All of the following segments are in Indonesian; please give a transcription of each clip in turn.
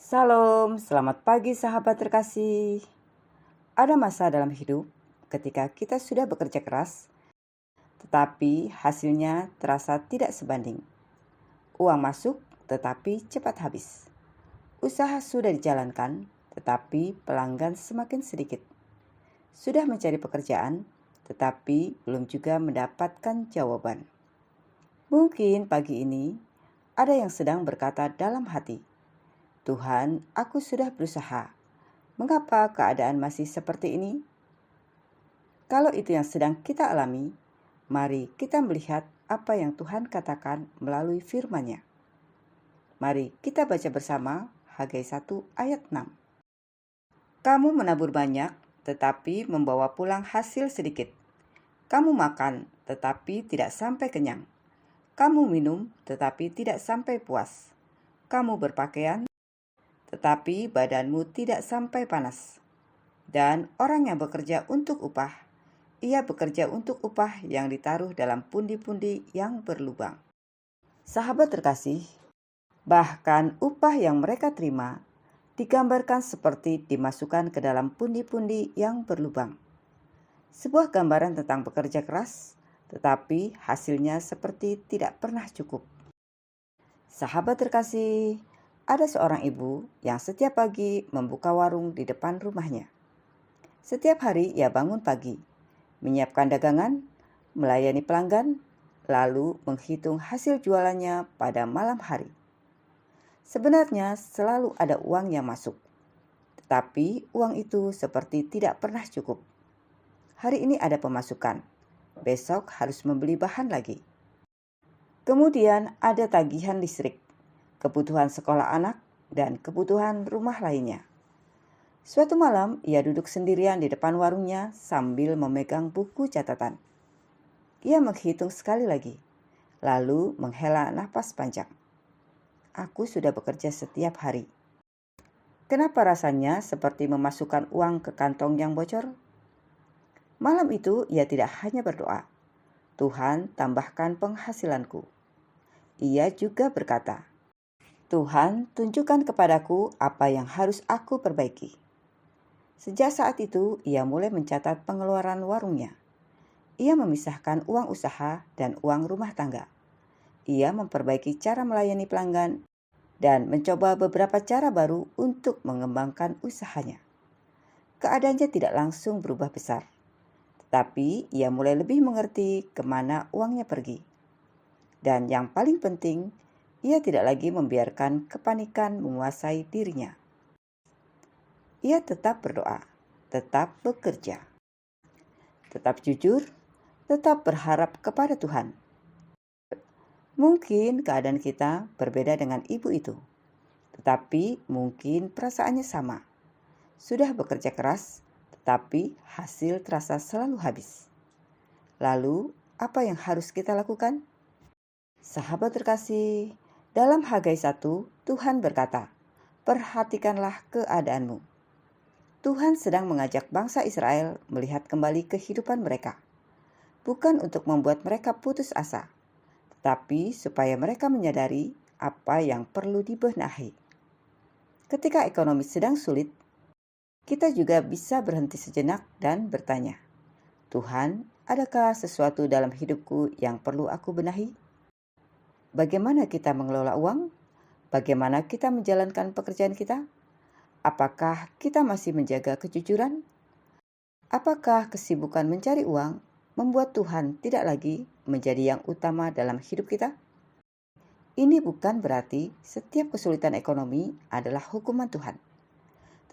Salam, selamat pagi sahabat terkasih. Ada masa dalam hidup ketika kita sudah bekerja keras, tetapi hasilnya terasa tidak sebanding. Uang masuk, tetapi cepat habis. Usaha sudah dijalankan, tetapi pelanggan semakin sedikit. Sudah mencari pekerjaan, tetapi belum juga mendapatkan jawaban. Mungkin pagi ini ada yang sedang berkata dalam hati, "Tuhan, aku sudah berusaha. Mengapa keadaan masih seperti ini?" Kalau itu yang sedang kita alami, mari kita melihat apa yang Tuhan katakan melalui firman-Nya. Mari kita baca bersama Hagai 1 ayat 6. Kamu menabur banyak, tetapi membawa pulang hasil sedikit. Kamu makan, tetapi tidak sampai kenyang. Kamu minum, tetapi tidak sampai puas. Kamu berpakaian, tetapi badanmu tidak sampai panas. Dan orang yang bekerja untuk upah, ia bekerja untuk upah yang ditaruh dalam pundi-pundi yang berlubang. Sahabat terkasih, bahkan upah yang mereka terima digambarkan seperti dimasukkan ke dalam pundi-pundi yang berlubang. Sebuah gambaran tentang bekerja keras, tetapi hasilnya seperti tidak pernah cukup. Sahabat terkasih, ada seorang ibu yang setiap pagi membuka warung di depan rumahnya. Setiap hari ia bangun pagi, menyiapkan dagangan, melayani pelanggan, lalu menghitung hasil jualannya pada malam hari. Sebenarnya selalu ada uang yang masuk, tetapi uang itu seperti tidak pernah cukup. Hari ini ada pemasukan, besok harus membeli bahan lagi. Kemudian ada tagihan listrik, kebutuhan sekolah anak, dan kebutuhan rumah lainnya. Suatu malam, ia duduk sendirian di depan warungnya sambil memegang buku catatan. Ia menghitung sekali lagi, lalu menghela napas panjang. Aku sudah bekerja setiap hari. Kenapa rasanya seperti memasukkan uang ke kantong yang bocor? Malam itu ia tidak hanya berdoa, "Tuhan, tambahkan penghasilanku." Ia juga berkata, "Tuhan, tunjukkan kepadaku apa yang harus aku perbaiki." Sejak saat itu, ia mulai mencatat pengeluaran warungnya. Ia memisahkan uang usaha dan uang rumah tangga. Ia memperbaiki cara melayani pelanggan dan mencoba beberapa cara baru untuk mengembangkan usahanya. Keadaannya tidak langsung berubah besar, tetapi ia mulai lebih mengerti kemana uangnya pergi. Dan yang paling penting, ia tidak lagi membiarkan kepanikan menguasai dirinya. Ia tetap berdoa, tetap bekerja, tetap jujur, tetap berharap kepada Tuhan. Mungkin keadaan kita berbeda dengan ibu itu, tetapi mungkin perasaannya sama. Sudah bekerja keras, tetapi hasil terasa selalu habis. Lalu, apa yang harus kita lakukan? Sahabat terkasih, dalam Hagai 1, Tuhan berkata, "Perhatikanlah keadaanmu." Tuhan sedang mengajak bangsa Israel melihat kembali kehidupan mereka. Bukan untuk membuat mereka putus asa, tetapi supaya mereka menyadari apa yang perlu dibenahi. Ketika ekonomi sedang sulit, kita juga bisa berhenti sejenak dan bertanya, "Tuhan, adakah sesuatu dalam hidupku yang perlu aku benahi?" Bagaimana kita mengelola uang? Bagaimana kita menjalankan pekerjaan kita? Apakah kita masih menjaga kejujuran? Apakah kesibukan mencari uang membuat Tuhan tidak lagi menjadi yang utama dalam hidup kita? Ini bukan berarti setiap kesulitan ekonomi adalah hukuman Tuhan.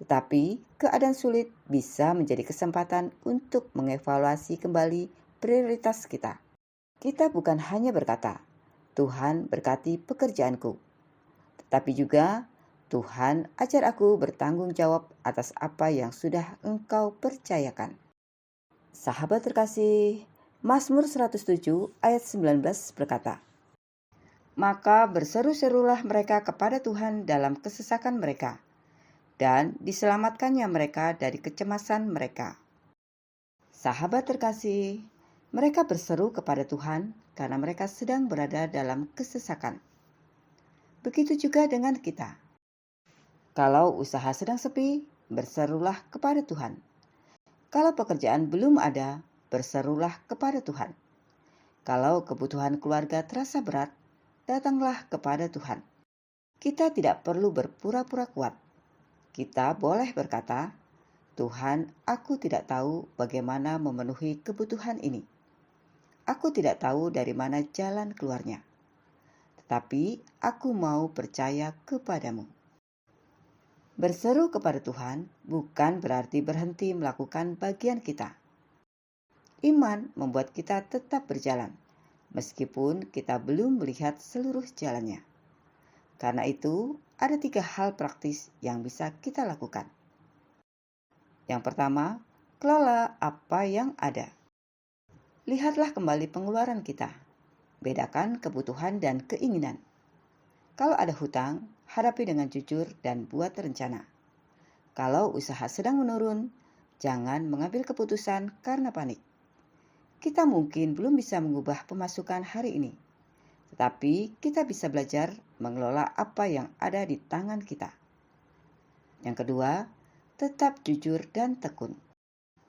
Tetapi keadaan sulit bisa menjadi kesempatan untuk mengevaluasi kembali prioritas kita. Kita bukan hanya berkata, "Tuhan berkati pekerjaanku," tetapi juga, "Tuhan, ajar aku bertanggung jawab atas apa yang sudah Engkau percayakan." Sahabat terkasih, Mazmur 107 ayat 19 berkata, "Maka berseru-serulah mereka kepada Tuhan dalam kesesakan mereka, dan diselamatkannya mereka dari kecemasan mereka." Sahabat terkasih, mereka berseru kepada Tuhan karena mereka sedang berada dalam kesesakan. Begitu juga dengan kita. Kalau usaha sedang sepi, berserulah kepada Tuhan. Kalau pekerjaan belum ada, berserulah kepada Tuhan. Kalau kebutuhan keluarga terasa berat, datanglah kepada Tuhan. Kita tidak perlu berpura-pura kuat. Kita boleh berkata, "Tuhan, aku tidak tahu bagaimana memenuhi kebutuhan ini. Aku tidak tahu dari mana jalan keluarnya. Tetapi aku mau percaya kepadamu." Berseru kepada Tuhan bukan berarti berhenti melakukan bagian kita. Iman membuat kita tetap berjalan, meskipun kita belum melihat seluruh jalannya. Karena itu, ada 3 hal praktis yang bisa kita lakukan. Yang pertama, kelola apa yang ada. Lihatlah kembali pengeluaran kita. Bedakan kebutuhan dan keinginan. Kalau ada hutang, hadapi dengan jujur dan buat rencana. Kalau usaha sedang menurun, jangan mengambil keputusan karena panik. Kita mungkin belum bisa mengubah pemasukan hari ini, tetapi kita bisa belajar mengelola apa yang ada di tangan kita. Yang kedua, tetap jujur dan tekun.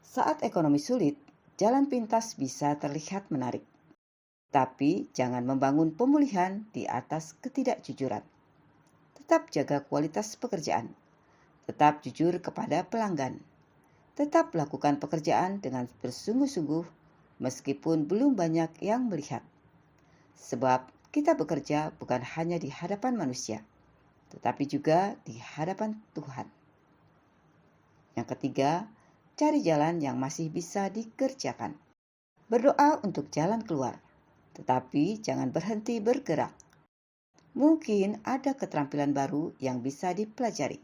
Saat ekonomi sulit, jalan pintas bisa terlihat menarik. Tapi jangan membangun pemulihan di atas ketidakjujuran. Tetap jaga kualitas pekerjaan. Tetap jujur kepada pelanggan. Tetap lakukan pekerjaan dengan bersungguh-sungguh meskipun belum banyak yang melihat. Sebab kita bekerja bukan hanya di hadapan manusia, tetapi juga di hadapan Tuhan. Yang ketiga, cari jalan yang masih bisa dikerjakan. Berdoa untuk jalan keluar, tetapi jangan berhenti bergerak. Mungkin ada keterampilan baru yang bisa dipelajari.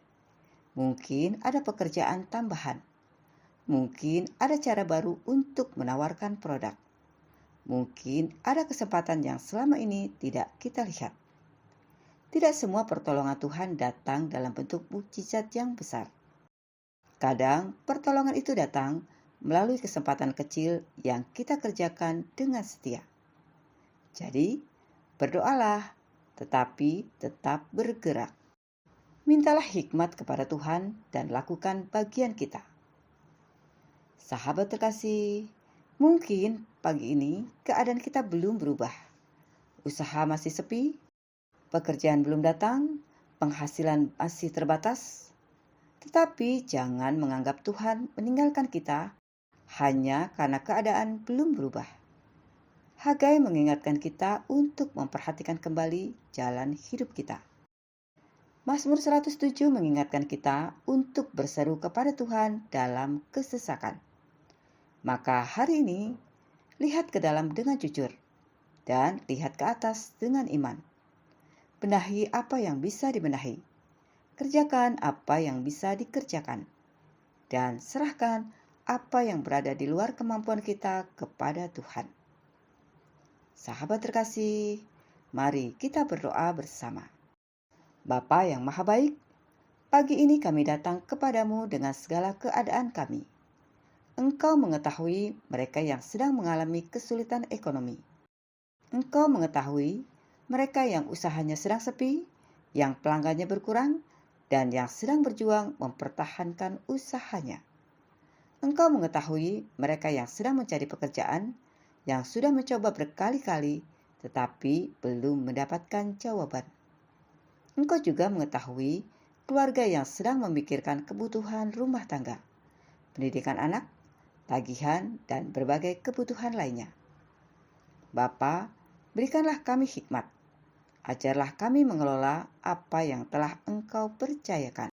Mungkin ada pekerjaan tambahan. Mungkin ada cara baru untuk menawarkan produk. Mungkin ada kesempatan yang selama ini tidak kita lihat. Tidak semua pertolongan Tuhan datang dalam bentuk mukjizat yang besar. Kadang pertolongan itu datang melalui kesempatan kecil yang kita kerjakan dengan setia. Jadi, berdoalah, tetapi tetap bergerak. Mintalah hikmat kepada Tuhan dan lakukan bagian kita. Sahabat terkasih, mungkin pagi ini keadaan kita belum berubah. Usaha masih sepi, pekerjaan belum datang, penghasilan masih terbatas. Tetapi jangan menganggap Tuhan meninggalkan kita hanya karena keadaan belum berubah. Hagai mengingatkan kita untuk memperhatikan kembali jalan hidup kita. Mazmur 107 mengingatkan kita untuk berseru kepada Tuhan dalam kesesakan. Maka hari ini, lihat ke dalam dengan jujur dan lihat ke atas dengan iman. Benahi apa yang bisa dibenahi. Kerjakan apa yang bisa dikerjakan. Dan serahkan apa yang berada di luar kemampuan kita kepada Tuhan. Sahabat terkasih, mari kita berdoa bersama. Bapa yang Maha Baik, pagi ini kami datang kepadamu dengan segala keadaan kami. Engkau mengetahui mereka yang sedang mengalami kesulitan ekonomi. Engkau mengetahui mereka yang usahanya sedang sepi, yang pelanggannya berkurang, dan yang sedang berjuang mempertahankan usahanya. Engkau mengetahui mereka yang sedang mencari pekerjaan, yang sudah mencoba berkali-kali, tetapi belum mendapatkan jawaban. Engkau juga mengetahui keluarga yang sedang memikirkan kebutuhan rumah tangga, pendidikan anak, tagihan, dan berbagai kebutuhan lainnya. Bapa, berikanlah kami hikmat. Ajarlah kami mengelola apa yang telah Engkau percayakan.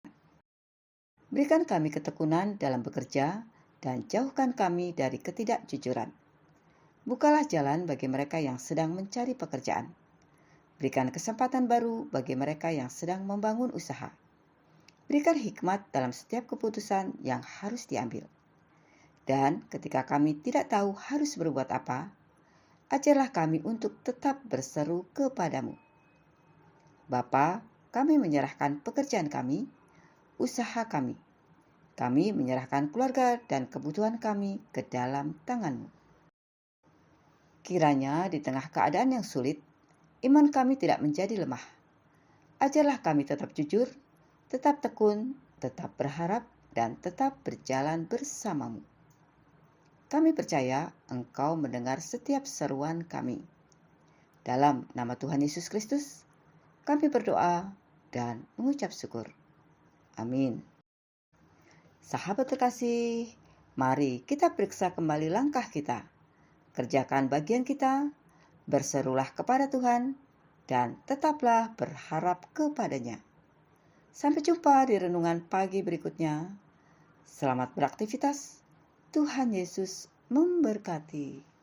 Berikan kami ketekunan dalam bekerja dan jauhkan kami dari ketidakjujuran. Bukalah jalan bagi mereka yang sedang mencari pekerjaan. Berikan kesempatan baru bagi mereka yang sedang membangun usaha. Berikan hikmat dalam setiap keputusan yang harus diambil. Dan ketika kami tidak tahu harus berbuat apa, ajarlah kami untuk tetap berseru kepadamu. Bapa, kami menyerahkan pekerjaan kami, usaha kami. Kami menyerahkan keluarga dan kebutuhan kami ke dalam tangan-Mu. Kiranya di tengah keadaan yang sulit, iman kami tidak menjadi lemah. Ajarlah kami tetap jujur, tetap tekun, tetap berharap, dan tetap berjalan bersamamu. Kami percaya Engkau mendengar setiap seruan kami. Dalam nama Tuhan Yesus Kristus, kami berdoa dan mengucap syukur. Amin. Sahabat terkasih, mari kita periksa kembali langkah kita. Kerjakan bagian kita, berserulah kepada Tuhan, dan tetaplah berharap kepadanya. Sampai jumpa di renungan pagi berikutnya. Selamat beraktivitas. Tuhan Yesus memberkati.